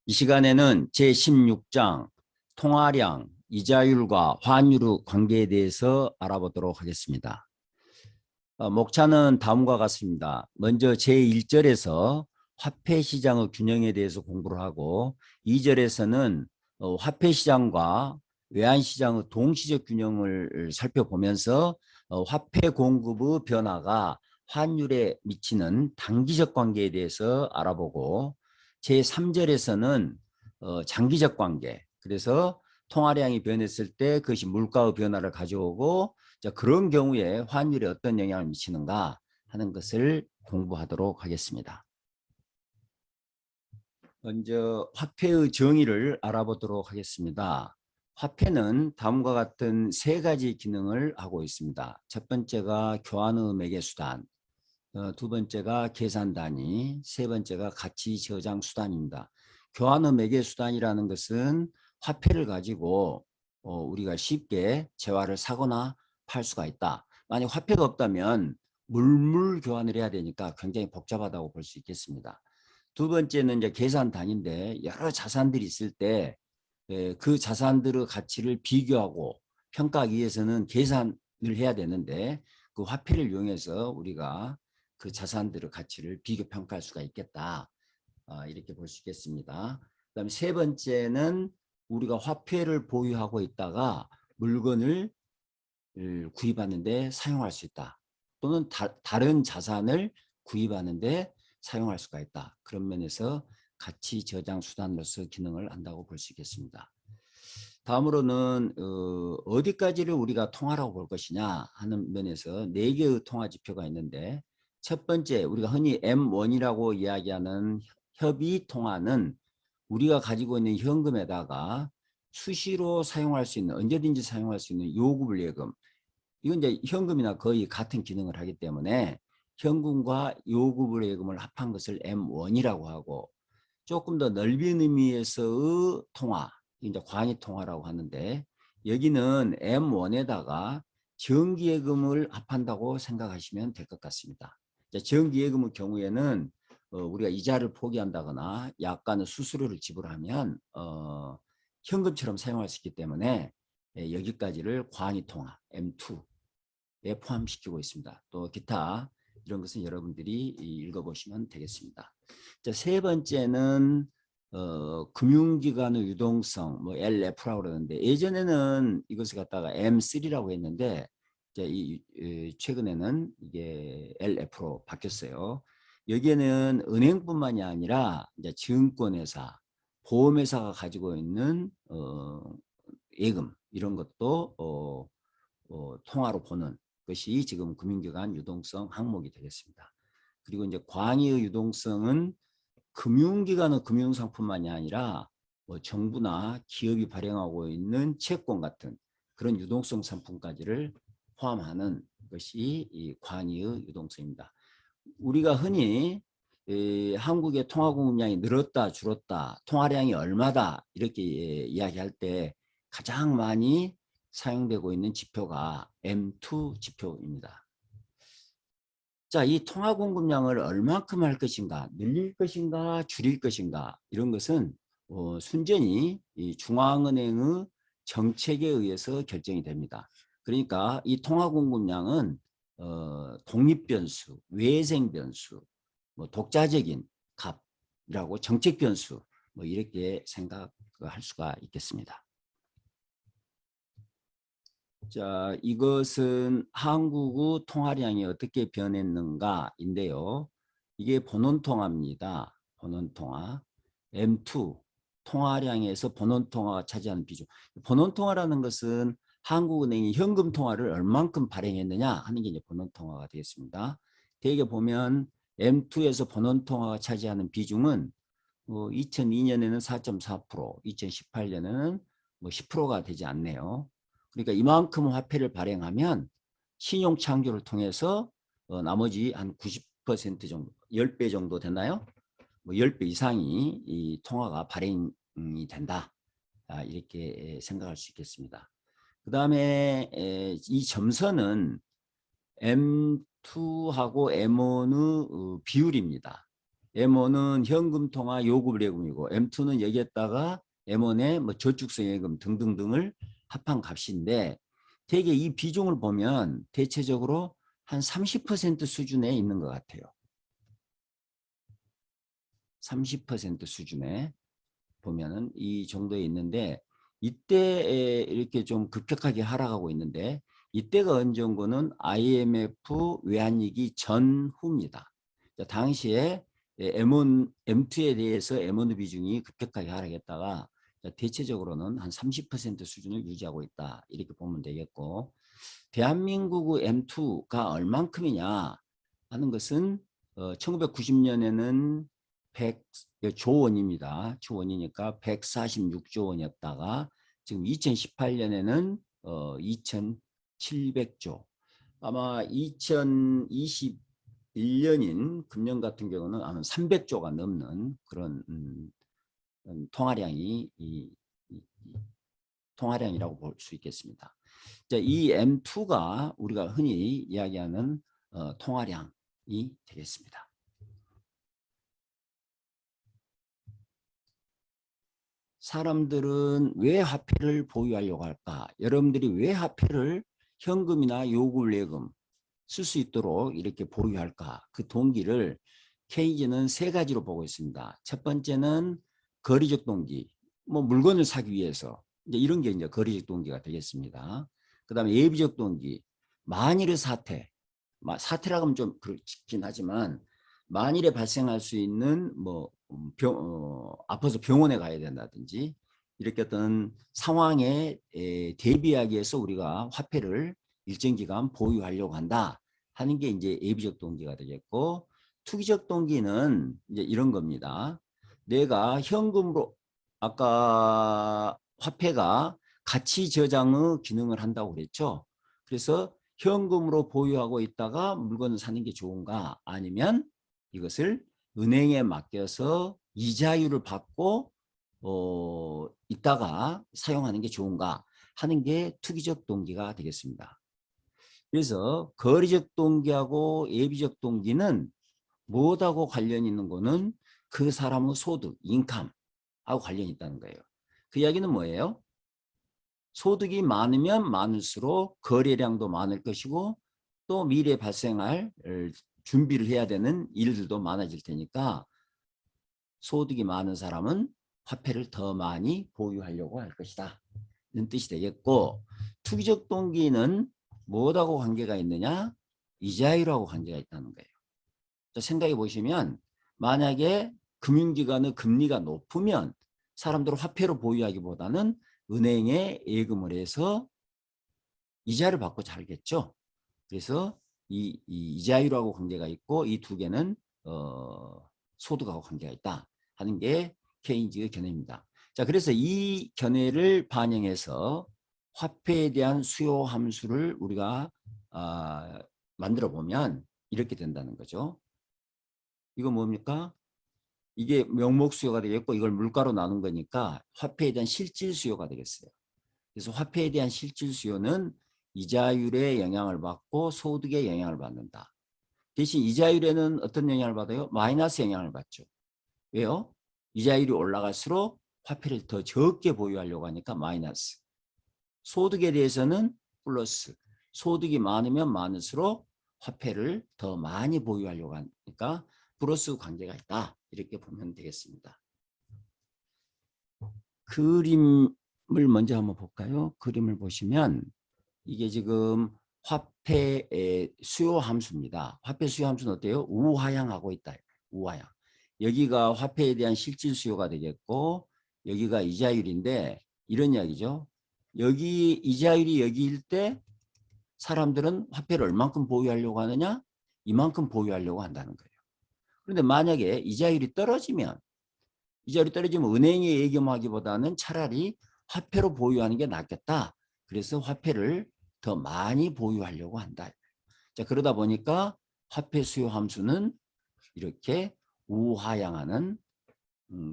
이 시간에는 제16장 통화량, 이자율과 환율의 관계에 대해서 알아보도록 하겠습니다. 목차는 다음과 같습니다. 먼저 제1절에서 화폐 시장의 균형에 대해서 공부를 하고 2절에서는 화폐 시장과 외환 시장의 동시적 균형을 살펴보면서 화폐 공급의 변화가 환율에 미치는 단기적 관계에 대해서 알아보고 제3절에서는 장기적 관계, 그래서 통화량이 변했을 때 그것이 물가의 변화를 가져오고 자, 그런 경우에 환율에 어떤 영향을 미치는가 하는 것을 공부하도록 하겠습니다. 먼저 화폐의 정의를 알아보도록 하겠습니다. 화폐는 다음과 같은 세 가지 기능을 하고 있습니다. 첫 번째가 교환의 매개수단, 두 번째가 계산단위, 세 번째가 가치 저장 수단입니다. 교환의 매개수단이라는 것은 화폐를 가지고 우리가 쉽게 재화를 사거나 팔 수가 있다. 만약 화폐가 없다면 물물 교환을 해야 되니까 굉장히 복잡하다고 볼 수 있겠습니다. 두 번째는 이제 계산단위인데 여러 자산들이 있을 때 그 자산들의 가치를 비교하고 평가하기 위해서는 계산을 해야 되는데 그 화폐를 이용해서 우리가 그 자산들의 가치를 비교 평가할 수가 있겠다. 이렇게 볼 수 있겠습니다. 그다음에 세 번째는 우리가 화폐를 보유하고 있다가 물건을 구입하는데 사용할 수 있다. 또는 다른 자산을 구입하는데 사용할 수가 있다. 그런 면에서 가치 저장 수단으로서 기능을 한다고 볼 수 있겠습니다. 다음으로는 어디까지를 우리가 통화라고 볼 것이냐 하는 면에서 4개의 통화 지표가 있는데 첫 번째 우리가 흔히 M1이라고 이야기하는 협의 통화는 우리가 가지고 있는 현금에다가 수시로 사용할 수 있는 언제든지 사용할 수 있는 요구불예금, 이건 이제 현금이나 거의 같은 기능을 하기 때문에 현금과 요구불예금을 합한 것을 M1이라고 하고 조금 더 넓은 의미에서의 통화, 이제 관이통화라고 하는데 여기는 M1에다가 정기예금을 합한다고 생각하시면 될 것 같습니다. 정기예금의 경우에는 우리가 이자를 포기한다거나 약간의 수수료를 지불하면 현금처럼 사용할 수 있기 때문에 여기까지를 관이통화 M2에 포함시키고 있습니다. 또 기타 이런 것은 여러분들이 읽어보시면 되겠습니다. 자, 세 번째는 금융기관의 유동성, 뭐 LF라고 그러는데 예전에는 이것을 갖다가 M3라고 했는데 이제 최근에는 이게 LF로 바뀌었어요. 여기에는 은행뿐만이 아니라 이제 증권회사, 보험회사가 가지고 있는 예금 이런 것도 통화로 보는 것이 지금 금융기관 유동성 항목이 되겠습니다. 그리고 이제 광의의 유동성은 금융기관의 금융상품만이 아니라 뭐 정부나 기업이 발행하고 있는 채권 같은 그런 유동성 상품까지를 포함하는 것이 이 광의의 유동성입니다. 우리가 흔히 한국의 통화 공급량이 늘었다 줄었다 통화량이 얼마다 이렇게 이야기할 때 가장 많이 사용되고 있는 지표가 M2 지표입니다. 자, 이 통화 공급량을 얼만큼 할 것인가, 늘릴 것인가, 줄일 것인가 이런 것은 순전히 이 중앙은행의 정책에 의해서 결정이 됩니다. 그러니까 이 통화 공급량은 독립 변수, 외생 변수, 뭐 독자적인 값이라고 정책 변수 뭐 이렇게 생각할 수가 있겠습니다. 자, 이것은 한국의 통화량이 어떻게 변했는가인데요. 이게 본원통화입니다. 본원통화. M2 통화량에서 본원통화가 차지하는 비중. 본원통화라는 것은 한국은행이 현금통화를 얼만큼 발행했느냐 하는 게 이제 본원통화가 되겠습니다. 대개 보면 M2에서 본원통화가 차지하는 비중은 2002년에는 4.4%, 2018년에는 뭐 10%가 되지 않네요. 그러니까 이만큼 화폐를 발행하면 신용 창조를 통해서 나머지 한 90% 정도, 10배 정도 되나요? 뭐 10배 이상이 이 통화가 발행이 된다. 이렇게 생각할 수 있겠습니다. 그 다음에 이 점선은 M2하고 M1의 비율입니다. M1은 현금 통화 요금 예금이고 M2는 여기에다가 M1의 뭐 저축성 예금 등등등을 합한 값인데 대개 이 비중을 보면 대체적으로 한 30% 수준에 있는 것 같아요. 30% 수준에 보면은 이 정도에 있는데 이때 이렇게 좀 급격하게 하락하고 있는데 이때가 언제 온 거는 IMF 외환위기 전후입니다. 당시에 M1, M2에 대해서 M1 비중이 급격하게 하락했다가 대체적으로는 한 30% 수준을 유지하고 있다. 이렇게 보면 되겠고 대한민국의 M2가 얼만큼이냐 하는 것은 1990년에는 100조 원입니다. 조 원이니까 146조 원이었다가 지금 2018년에는 2,700조. 아마 2021년인 금년 같은 경우는 아마 300조가 넘는 그런 통화량이 통화량이라고 볼 수 있겠습니다. 이 M2가 우리가 흔히 이야기하는 통화량이 되겠습니다. 사람들은 왜 화폐를 보유하려고 할까? 여러분들이 왜 화폐를 현금이나 요금예금 쓸 수 있도록 이렇게 보유할까? 그 동기를 케이지는 세 가지로 보고 있습니다. 첫 번째는 거리적 동기, 뭐 물건을 사기 위해서 이제 이런 게 이제 거리적 동기가 되겠습니다. 그다음에 예비적 동기, 만일의 사태, 사태라고 하면 좀 그렇긴 하지만 만일에 발생할 수 있는 뭐 아파서 병원에 가야 된다든지 이렇게 어떤 상황에 대비하기 위해서 우리가 화폐를 일정 기간 보유하려고 한다 하는 게 이제 예비적 동기가 되겠고 투기적 동기는 이제 이런 겁니다. 내가 현금으로 아까 화폐가 가치 저장의 기능을 한다고 그랬죠. 그래서 현금으로 보유하고 있다가 물건을 사는 게 좋은가 아니면 이것을 은행에 맡겨서 이자율을 받고 있다가 사용하는 게 좋은가 하는 게 투기적 동기가 되겠습니다. 그래서 거리적 동기하고 예비적 동기는 무엇하고 관련이 있는 거는 그 사람의 소득, 인컴하고 관련이 있다는 거예요. 그 이야기는 뭐예요? 소득이 많으면 많을수록 거래량도 많을 것이고 또 미래에 발생할 준비를 해야 되는 일들도 많아질 테니까 소득이 많은 사람은 화폐를 더 많이 보유하려고 할 것이다. 이런 뜻이 되겠고 투기적 동기는 무엇하고 관계가 있느냐? 이자율하고 관계가 있다는 거예요. 생각해 보시면 만약에 금융기관의 금리가 높으면 사람들은 화폐로 보유하기보다는 은행에 예금을 해서 이자를 받고 살겠죠. 그래서 이 이자율하고 관계가 있고 이 두 개는 소득하고 관계가 있다 하는 게 케인즈의 견해입니다. 자, 그래서 이 견해를 반영해서 화폐에 대한 수요 함수를 우리가 만들어 보면 이렇게 된다는 거죠. 이거 뭡니까? 이게 명목 수요가 되겠고 이걸 물가로 나눈 거니까 화폐에 대한 실질 수요가 되겠어요. 그래서 화폐에 대한 실질 수요는 이자율에 영향을 받고 소득에 영향을 받는다. 대신 이자율에는 어떤 영향을 받아요? 마이너스 영향을 받죠. 왜요? 이자율이 올라갈수록 화폐를 더 적게 보유하려고 하니까 마이너스. 소득에 대해서는 플러스. 소득이 많으면 많을수록 화폐를 더 많이 보유하려고 하니까 플러스 관계가 있다. 이렇게 보면 되겠습니다. 그림을 먼저 한번 볼까요? 그림을 보시면 이게 지금 화폐의 수요 함수입니다. 화폐 수요 함수는 어때요? 우하향하고 있다. 우하향. 여기가 화폐에 대한 실질 수요가 되겠고 여기가 이자율인데 이런 이야기죠. 여기 이자율이 여기일 때 사람들은 화폐를 얼만큼 보유하려고 하느냐? 이만큼 보유하려고 한다는 거예요. 그런데 만약에 이자율이 떨어지면 은행에 예금하기보다는 차라리 화폐로 보유하는 게 낫겠다. 그래서 화폐를 더 많이 보유하려고 한다. 자, 그러다 보니까 화폐 수요 함수는 이렇게 우하향하는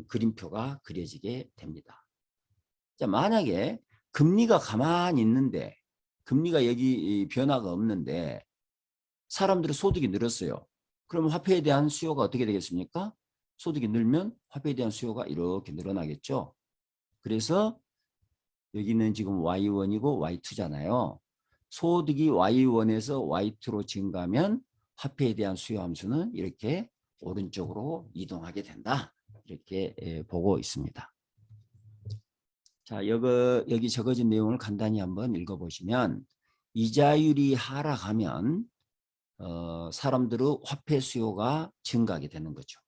그림표가 그려지게 됩니다. 자, 만약에 금리가 가만히 있는데 금리가 여기 변화가 없는데 사람들의 소득이 늘었어요. 그러면 화폐에 대한 수요가 어떻게 되겠습니까? 소득이 늘면 화폐에 대한 수요가 이렇게 늘어나겠죠. 그래서 여기는 지금 Y1이고 Y2잖아요. 소득이 Y1에서 Y2로 증가하면 화폐에 대한 수요 함수는 이렇게 오른쪽으로 이동하게 된다. 이렇게 보고 있습니다. 자, 여기 적어진 내용을 간단히 한번 읽어보시면 이자율이 하락하면 사람들의 화폐 수요가 증가하게 되는 거죠.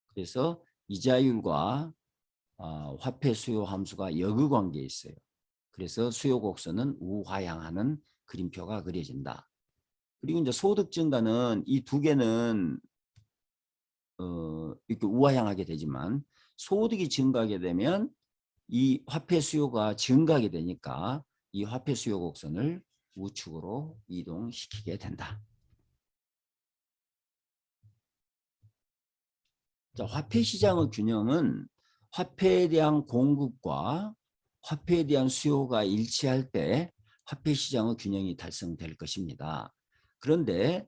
그래서 이자율과 화폐 수요 함수가 역의관계에 있어요. 그래서 수요 곡선은 우하향하는 그림표가 그려진다. 그리고 이제 소득 증가는 이 두 개는 이렇게 우하향하게 되지만 소득이 증가하게 되면 이 화폐 수요가 증가하게 되니까 이 화폐 수요 곡선을 우측으로 이동시키게 된다. 자, 화폐 시장의 균형은 화폐에 대한 공급과 화폐에 대한 수요가 일치할 때 화폐 시장의 균형이 달성될 것입니다. 그런데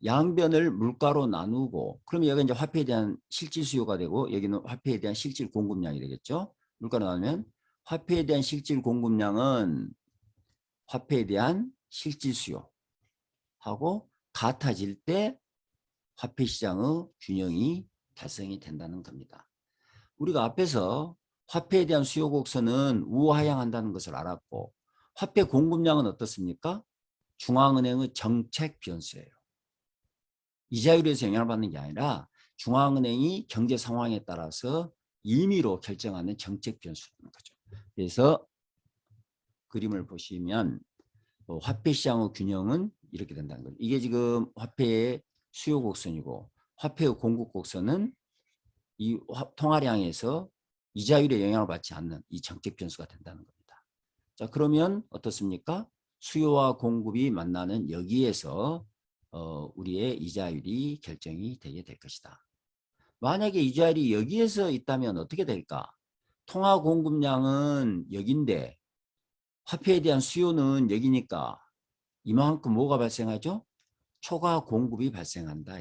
양변을 물가로 나누고 그러면 여기가 이제 화폐에 대한 실질 수요가 되고 여기는 화폐에 대한 실질 공급량이 되겠죠. 물가로 나누면 화폐에 대한 실질 공급량은 화폐에 대한 실질 수요하고 같아질 때 화폐 시장의 균형이 달성이 된다는 겁니다. 우리가 앞에서 화폐에 대한 수요 곡선은 우하향한다는 것을 알았고 화폐 공급량은 어떻습니까? 중앙은행의 정책 변수예요. 이자율에서 영향을 받는 게 아니라 중앙은행이 경제 상황에 따라서 임의로 결정하는 정책 변수라는 거죠. 그래서 그림을 보시면 화폐 시장의 균형은 이렇게 된다는 거죠. 이게 지금 화폐의 수요 곡선이고 화폐의 공급 곡선은 이 통화량에서 이자율에 영향을 받지 않는 이 정책 변수가 된다는 겁니다. 자, 그러면 어떻습니까? 수요와 공급이 만나는 여기에서 우리의 이자율이 결정이 되게 될 것이다. 만약에 이자율이 여기에서 있다면 어떻게 될까? 통화 공급량은 여기인데 화폐에 대한 수요는 여기니까 이만큼 뭐가 발생하죠? 초과 공급이 발생한다.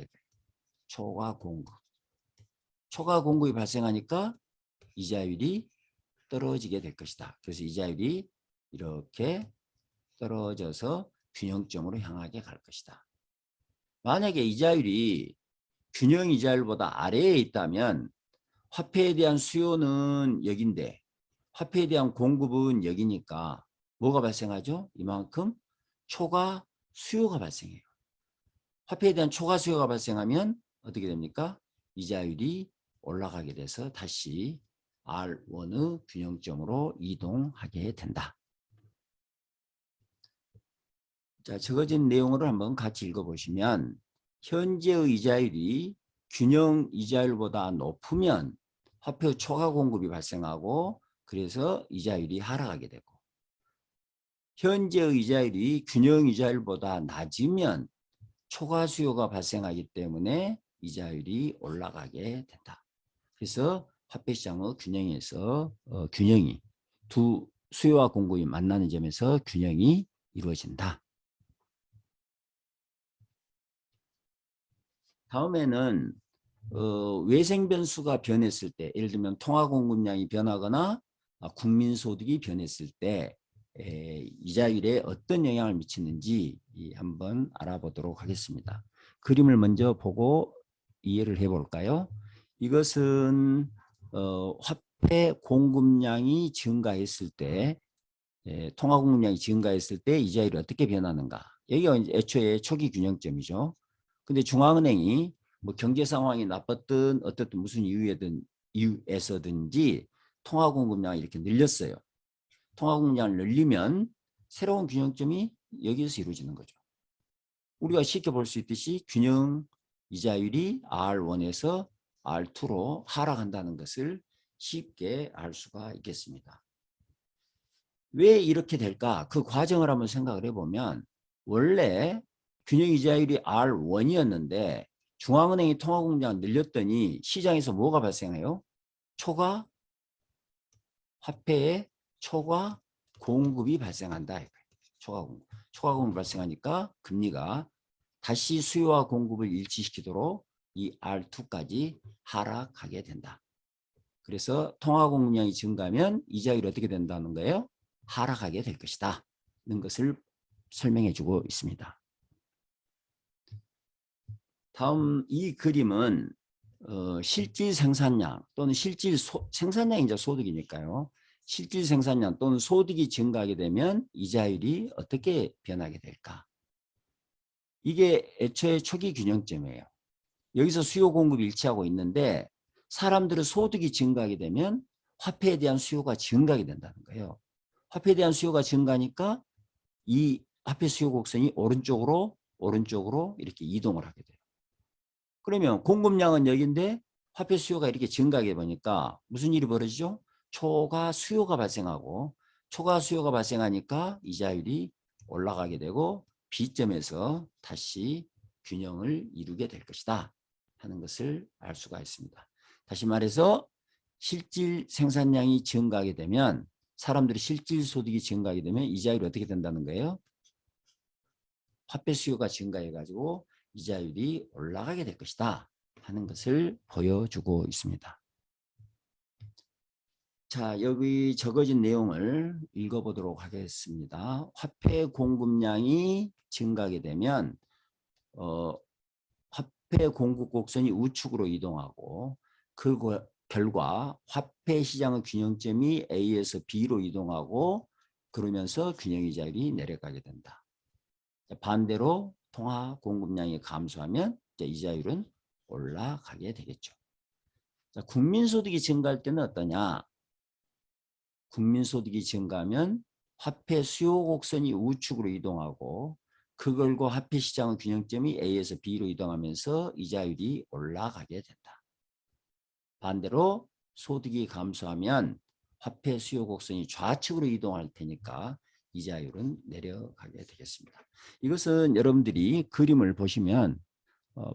초과 공급. 초과 공급이 발생하니까 이자율이 떨어지게 될 것이다. 그래서 이자율이 이렇게 떨어져서 균형점으로 향하게 갈 것이다. 만약에 이자율이 균형 이자율보다 아래에 있다면 화폐에 대한 수요는 여기인데 화폐에 대한 공급은 여기니까 뭐가 발생하죠? 이만큼 초과 수요가 발생해요. 화폐에 대한 초과 수요가 발생하면 어떻게 됩니까? 이자율이 올라가게 돼서 다시 R1의 균형점으로 이동하게 된다. 자, 적어진 내용을 한번 같이 읽어보시면 현재의 이자율이 균형 이자율보다 높으면 화폐의 초과 공급이 발생하고 그래서 이자율이 하락하게 되고 현재의 이자율이 균형 이자율보다 낮으면 초과 수요가 발생하기 때문에 이자율이 올라가게 된다. 그래서 화폐 시장의 균형에서 균형이 두 수요와 공급이 만나는 점에서 균형이 이루어진다. 다음에는 외생 변수가 변했을 때 예를 들면 통화 공급량이 변하거나 국민소득이 변했을 때 이자율에 어떤 영향을 미치는지 한번 알아보도록 하겠습니다. 그림을 먼저 보고 이해를 해볼까요? 이것은 화폐 공급량이 증가했을 때 통화 공급량이 증가했을 때 이자율이 어떻게 변하는가. 여기가 이제 애초에 초기 균형점이죠. 근데 중앙은행이 뭐 경제 상황이 나빴든 어떻든 무슨 이유에서든지 통화 공급량을 이렇게 늘렸어요. 통화 공급량을 늘리면 새로운 균형점이 여기에서 이루어지는 거죠. 우리가 쉽게 볼 수 있듯이 균형 이자율이 R1에서 R2로 하락한다는 것을 쉽게 알 수가 있겠습니다. 왜 이렇게 될까? 그 과정을 한번 생각을 해보면 원래 균형 이자율이 R1이었는데 중앙은행이 통화공급량을 늘렸더니 시장에서 뭐가 발생해요? 초과 화폐의 초과 공급이 발생한다. 초과 공급. 초과 공급이 발생하니까 금리가 다시 수요와 공급을 일치시키도록 이 R2까지 하락하게 된다. 그래서 통화 공급량이 증가하면 이자율이 어떻게 된다는 거예요? 하락하게 될 것이다. 는 것을 설명해 주고 있습니다. 다음 이 그림은 실질 생산량 또는 생산량이 이제 소득이니까요. 실질 생산량 또는 소득이 증가하게 되면 이자율이 어떻게 변하게 될까? 이게 애초에 초기 균형점이에요. 여기서 수요 공급이 일치하고 있는데 사람들의 소득이 증가하게 되면 화폐에 대한 수요가 증가하게 된다는 거예요. 화폐에 대한 수요가 증가하니까 이 화폐 수요 곡선이 오른쪽으로 이렇게 이동을 하게 돼요. 그러면 공급량은 여기인데 화폐 수요가 이렇게 증가하게 보니까 무슨 일이 벌어지죠? 초과 수요가 발생하고 초과 수요가 발생하니까 이자율이 올라가게 되고 B점에서 다시 균형을 이루게 될 것이다 하는 것을 알 수가 있습니다. 다시 말해서 실질 생산량이 증가하게 되면 사람들이 실질 소득이 증가하게 되면 이자율이 어떻게 된다는 거예요? 화폐 수요가 증가해가지고 이자율이 올라가게 될 것이다 하는 것을 보여주고 있습니다. 자, 여기 적어진 내용을 읽어보도록 하겠습니다. 화폐 공급량이 증가하게 되면 화폐 공급 곡선이 우측으로 이동하고 그 결과 화폐 시장의 균형점이 A에서 B로 이동하고 그러면서 균형 이자율이 내려가게 된다. 반대로 통화 공급량이 감소하면 이자율은 올라가게 되겠죠. 자, 국민소득이 증가할 때는 어떠냐? 국민소득이 증가하면 화폐 수요 곡선이 우측으로 이동하고 그걸과 화폐 시장의 균형점이 A에서 B로 이동하면서 이자율이 올라가게 된다. 반대로 소득이 감소하면 화폐 수요 곡선이 좌측으로 이동할 테니까 이자율은 내려가게 되겠습니다. 이것은 여러분들이 그림을 보시면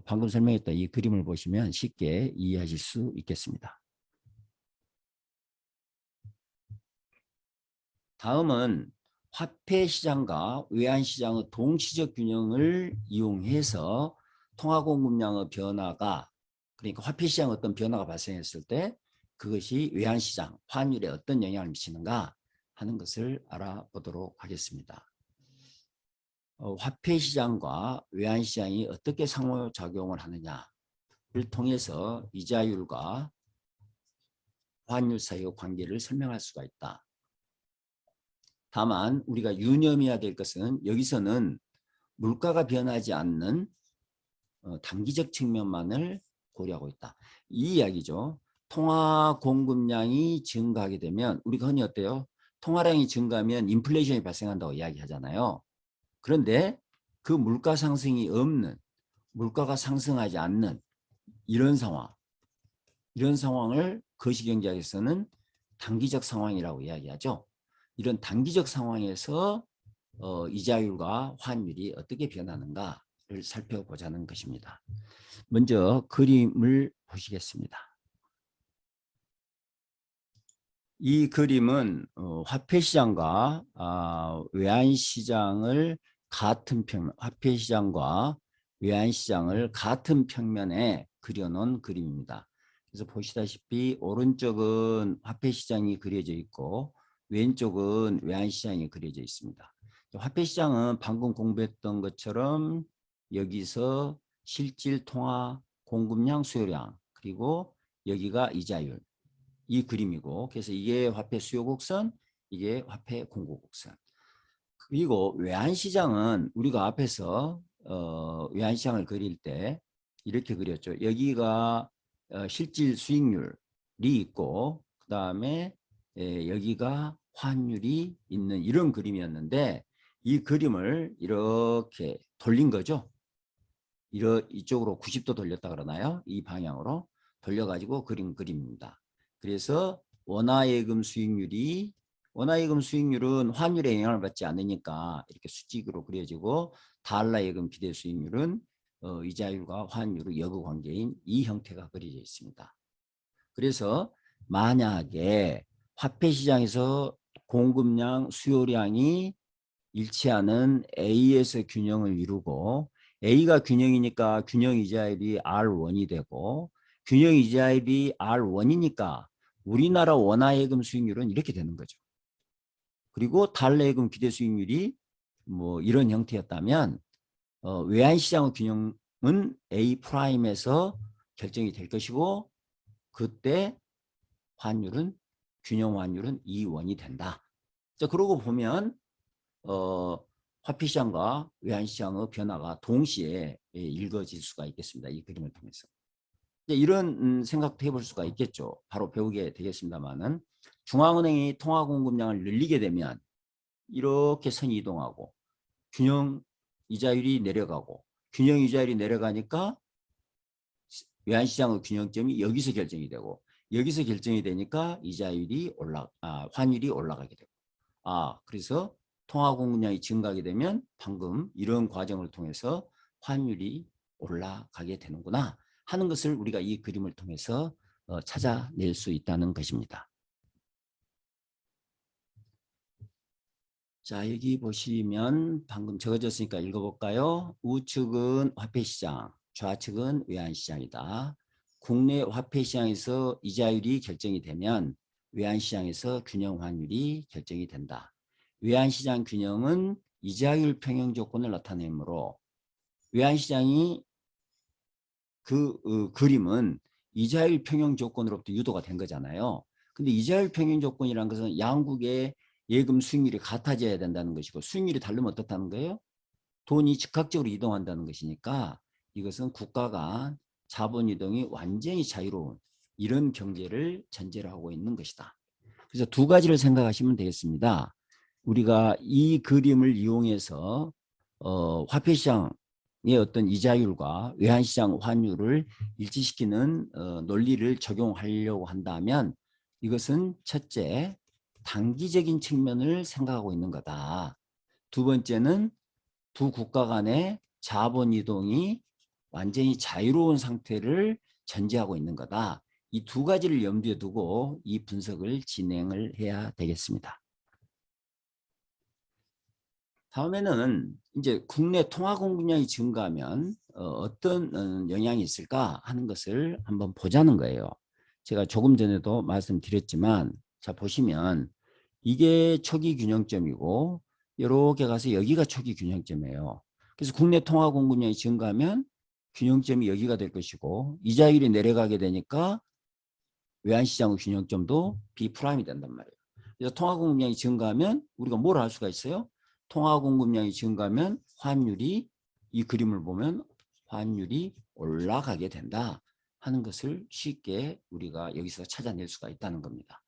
방금 설명했던 이 그림을 보시면 쉽게 이해하실 수 있겠습니다. 다음은 화폐 시장과 외환 시장의 동시적 균형을 이용해서 통화 공급량의 변화가 그러니까 화폐 시장에 어떤 변화가 발생했을 때 그것이 외환 시장, 환율에 어떤 영향을 미치는가 하는 것을 알아보도록 하겠습니다. 화폐 시장과 외환 시장이 어떻게 상호작용을 하느냐를 통해서 이자율과 환율 사이의 관계를 설명할 수가 있다. 다만 우리가 유념해야 될 것은 여기서는 물가가 변하지 않는 단기적 측면만을 고려하고 있다. 이 이야기죠. 통화 공급량이 증가하게 되면 우리가 흔히 어때요? 통화량이 증가하면 인플레이션이 발생한다고 이야기하잖아요. 그런데 그 물가 상승이 없는 물가가 상승하지 않는 이런 상황을 거시경제학에서는 단기적 상황이라고 이야기하죠. 이런 단기적 상황에서 이자율과 환율이 어떻게 변하는가를 살펴보자는 것입니다. 먼저 그림을 보시겠습니다. 이 그림은 화폐 시장과 외환 시장을 화폐 시장과 외환 시장을 같은 평면에 그려놓은 그림입니다. 그래서 보시다시피 오른쪽은 화폐 시장이 그려져 있고 왼쪽은 외환 시장이 그려져 있습니다. 화폐 시장은 방금 공부했던 것처럼 여기서 실질 통화 공급량 수요량 그리고 여기가 이자율 이 그림이고 그래서 이게 화폐 수요 곡선 이게 화폐 공급 곡선 그리고 외환시장은 우리가 앞에서 외환시장을 그릴 때 이렇게 그렸죠. 여기가 실질 수익률이 있고 그 다음에 여기가 환율이 있는 이런 그림이었는데 이 그림을 이렇게 돌린 거죠. 이쪽으로 90도 돌렸다 그러나요? 이 방향으로 돌려가지고 그린 그림입니다. 그래서 원화예금 수익률은 환율에 영향을 받지 않으니까 이렇게 수직으로 그려지고 달러예금 기대 수익률은 이자율과 환율의 역의 관계인 이 형태가 그려져 있습니다. 그래서 만약에 화폐 시장에서 공급량 수요량이 일치하는 A에서 균형을 이루고 A가 균형이니까 균형 이자율이 R1이 되고 균형 이자율이 R1이니까 우리나라 원화예금 수익률은 이렇게 되는 거죠. 그리고 달러예금 기대 수익률이 뭐 이런 형태였다면 외환시장의 균형은 A 프라임에서 결정이 될 것이고 그때 환율은 균형 환율은 E1이 된다. 자, 그러고 보면 화폐시장과 외환시장의 변화가 동시에 읽어질 수가 있겠습니다. 이 그림을 통해서. 이런 생각도 해볼 수가 있겠죠. 바로 배우게 되겠습니다만은 중앙은행이 통화공급량을 늘리게 되면 이렇게 선이 이동하고 균형 이자율이 내려가고 균형 이자율이 내려가니까 외환시장의 균형점이 여기서 결정이 되고 여기서 결정이 되니까 이자율이 환율이 올라가게 되고 그래서 통화 공급량이 증가하게 되면 방금 이런 과정을 통해서 환율이 올라가게 되는구나 하는 것을 우리가 이 그림을 통해서 찾아낼 수 있다는 것입니다. 자, 여기 보시면 방금 적어졌으니까 읽어볼까요? 우측은 화폐시장, 좌측은 외환시장이다. 국내 화폐시장에서 이자율이 결정이 되면 외환시장에서 균형 환율이 결정이 된다. 외환시장 균형은 이자율 평형 조건을 나타내므로 외환시장이 그림은 이자율 평형 조건으로부터 유도가 된 거잖아요. 근데 이자율 평형 조건이라는 것은 양국의 예금 수익률이 같아져야 된다는 것이고 수익률이 다르면 어떻다는 거예요? 돈이 즉각적으로 이동한다는 것이니까 이것은 국가가 자본 이동이 완전히 자유로운 이런 경제를 전제로 하고 있는 것이다. 그래서 두 가지를 생각하시면 되겠습니다. 우리가 이 그림을 이용해서 화폐시장의 어떤 이자율과 외환시장 환율을 일치시키는 논리를 적용하려고 한다면 이것은 첫째, 단기적인 측면을 생각하고 있는 거다. 두 번째는 두 국가 간의 자본 이동이 완전히 자유로운 상태를 전제하고 있는 거다. 이 두 가지를 염두에 두고 이 분석을 진행을 해야 되겠습니다. 다음에는 이제 국내 통화 공급량이 증가하면 어떤 영향이 있을까 하는 것을 한번 보자는 거예요. 제가 조금 전에도 말씀드렸지만 자 보시면 이게 초기 균형점이고 이렇게 가서 여기가 초기 균형점이에요. 그래서 국내 통화 공급량이 증가하면 균형점이 여기가 될 것이고 이자율이 내려가게 되니까 외환시장의 균형점도 B'이 된단 말이에요. 그래서 통화 공급량이 증가하면 우리가 뭘 할 수가 있어요? 통화 공급량이 증가하면 환율이 이 그림을 보면 환율이 올라가게 된다 하는 것을 쉽게 우리가 여기서 찾아낼 수가 있다는 겁니다.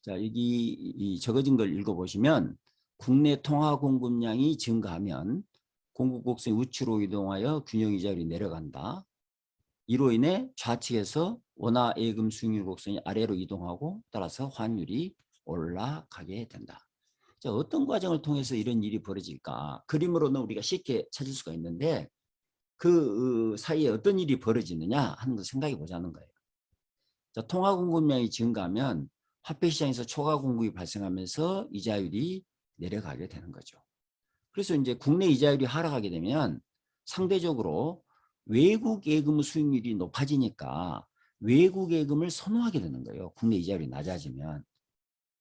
자, 여기 적어진 걸 읽어보시면 국내 통화 공급량이 증가하면 공급 곡선이 우측으로 이동하여 균형 이자율이 내려간다. 이로 인해 좌측에서 원화 예금 수익률 곡선이 아래로 이동하고 따라서 환율이 올라가게 된다. 자, 어떤 과정을 통해서 이런 일이 벌어질까? 그림으로는 우리가 쉽게 찾을 수가 있는데 그 사이에 어떤 일이 벌어지느냐 하는 걸 생각해 보자는 거예요. 자, 통화 공급량이 증가하면 화폐시장에서 초과 공급이 발생하면서 이자율이 내려가게 되는 거죠. 그래서 이제 국내 이자율이 하락하게 되면 상대적으로 외국 예금 수익률이 높아지니까 외국 예금을 선호하게 되는 거예요. 국내 이자율이 낮아지면.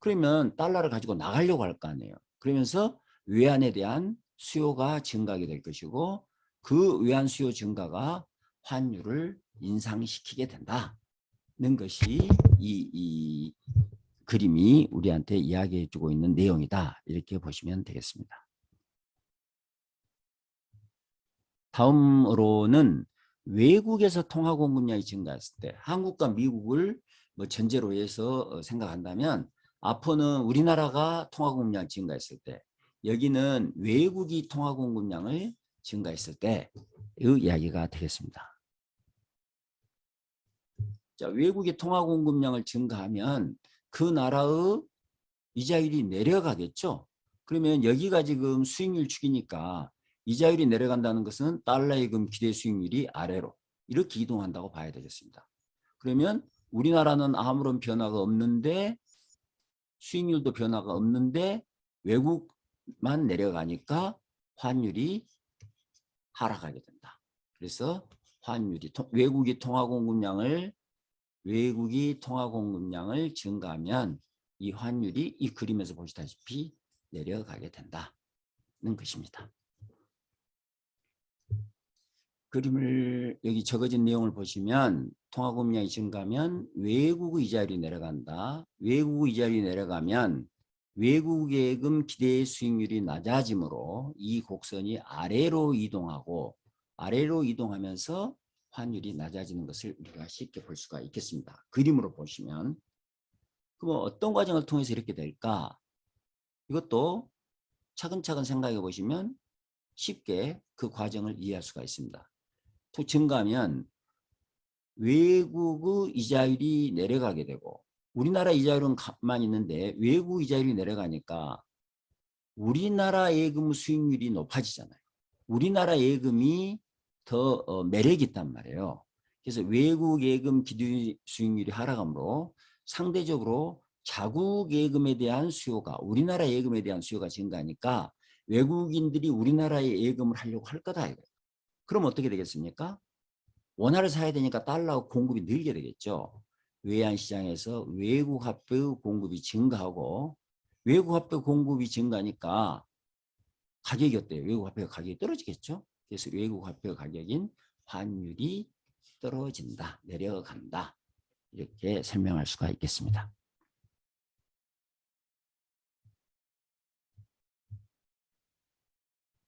그러면 달러를 가지고 나가려고 할 거 아니에요. 그러면서 외환에 대한 수요가 증가하게 될 것이고 그 외환 수요 증가가 환율을 인상시키게 된다는 것이 이 그림이 우리한테 이야기해 주고 있는 내용이다. 이렇게 보시면 되겠습니다. 다음으로는 외국에서 통화 공급량이 증가했을 때 한국과 미국을 뭐 전제로 해서 생각한다면 앞으로는 우리나라가 통화 공급량 증가했을 때 여기는 외국이 통화 공급량을 증가했을 때의 이야기가 되겠습니다. 자, 외국의 통화 공급량을 증가하면 그 나라의 이자율이 내려가겠죠. 그러면 여기가 지금 수익률 축이니까 이자율이 내려간다는 것은 달러예금 기대 수익률이 아래로 이렇게 이동한다고 봐야 되겠습니다. 그러면 우리나라는 아무런 변화가 없는데 수익률도 변화가 없는데 외국 내려가니까 환율이 하락하게 된다. 그래서 환율이 외국이 통화 공급량을 증가하면 이 환율이 이 그림에서 보시다시피 내려가게 된다는 것입니다. 그림을 여기 적어진 내용을 보시면 통화 공급량이 증가하면 외국의 이자율이 내려간다. 외국의 이자율이 내려가면 외국 예금 기대 수익률이 낮아지므로 이 곡선이 아래로 이동하면서 환율이 낮아지는 것을 우리가 쉽게 볼 수가 있겠습니다. 그림으로 보시면 그럼 어떤 과정을 통해서 이렇게 될까? 이것도 차근차근 생각해 보시면 쉽게 그 과정을 이해할 수가 있습니다. 증가하면 외국의 이자율이 내려가게 되고 우리나라 이자율은 가만히 있는데 외국 이자율이 내려가니까 우리나라 예금 수익률이 높아지잖아요. 우리나라 예금이 더 매력이 있단 말이에요. 그래서 외국 예금 기대 수익률이 하락하므로 상대적으로 자국 예금에 대한 수요가 우리나라 예금에 대한 수요가 증가하니까 외국인들이 우리나라에 예금을 하려고 할 거다 이거예요. 그럼 어떻게 되겠습니까? 원화를 사야 되니까 달러 공급이 늘게 되겠죠. 외환시장에서 외국 화폐의 공급이 증가하고 외국 화폐 공급이 증가하니까 가격이 어때요? 외국 화폐 가격이 떨어지겠죠. 그래서 외국 화폐 가격인 환율이 떨어진다, 내려간다 이렇게 설명할 수가 있겠습니다.